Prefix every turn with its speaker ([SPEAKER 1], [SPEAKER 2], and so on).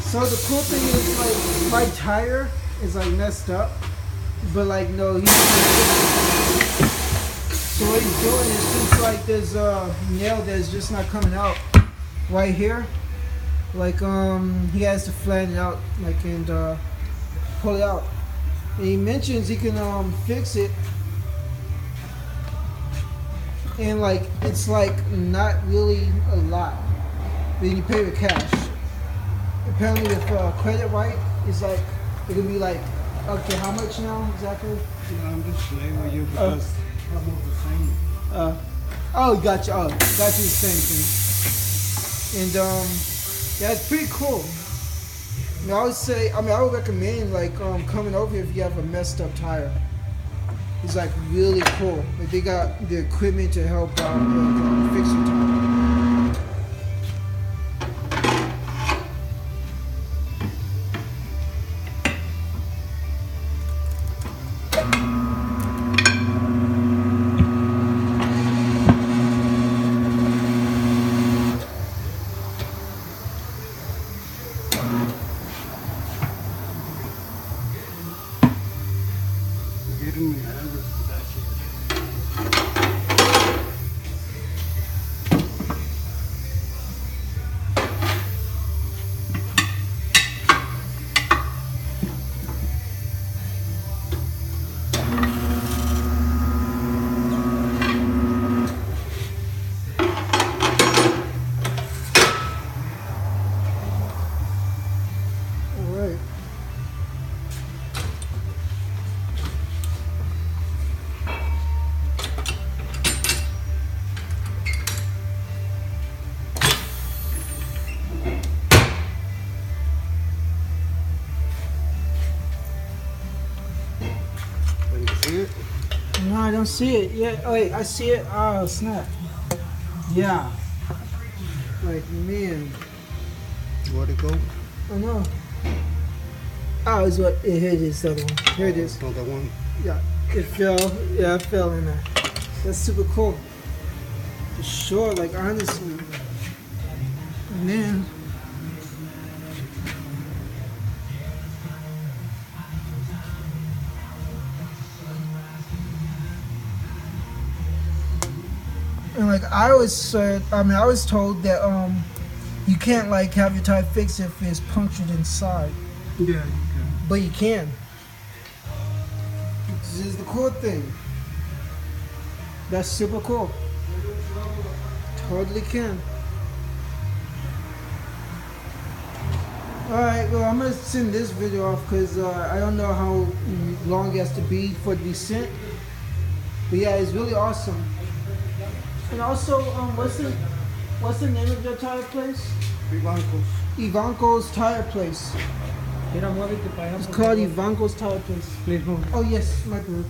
[SPEAKER 1] So the cool thing is like my tire is like messed up, but like no, he's so what he's doing is since like there's a nail that's just not coming out right here, like he has to flatten it out like and pull it out. And he mentions he can fix it, and like it's like not really a lot. Then you pay with cash. Apparently, with credit, right, it's like it can be like okay, how much now exactly?
[SPEAKER 2] No, I'm just playing with you because almost the same.
[SPEAKER 1] Oh, gotcha. Oh, gotcha. The same thing. And yeah, it's pretty cool. I mean, I would say, I would recommend like coming over here if you have a messed up tire. It's like really cool. Like they got the equipment to help out with fix your tire.
[SPEAKER 2] Getting me nervous with that shit.
[SPEAKER 1] All right.
[SPEAKER 2] Can you see it?
[SPEAKER 1] No, I don't see it. Yeah. Oh, wait, I see it. Oh, snap. Yeah. Like, man.
[SPEAKER 2] Where'd it go?
[SPEAKER 1] Oh, no. Oh, it's what? Here it is, the other one. Here it is.
[SPEAKER 2] Not that one.
[SPEAKER 1] Yeah. It fell. Yeah, it fell in there. That's super cool. For sure. Like, honestly. Man. And like I always said, I was told that you can't like have your tire fixed if it's punctured inside,
[SPEAKER 2] Yeah, you can.
[SPEAKER 1] but you can. This is the cool thing. That's super cool. Totally can. Alright, well I'm gonna send this video off because I don't know how long it has to be for it to be sent. But yeah, it's really awesome. And also, what's the name of your tire place?
[SPEAKER 2] Vivanco.
[SPEAKER 1] Vivanco's Tire Place. It's called Vivanco's Tire Place.
[SPEAKER 2] Please move.
[SPEAKER 1] Oh yes, my bad.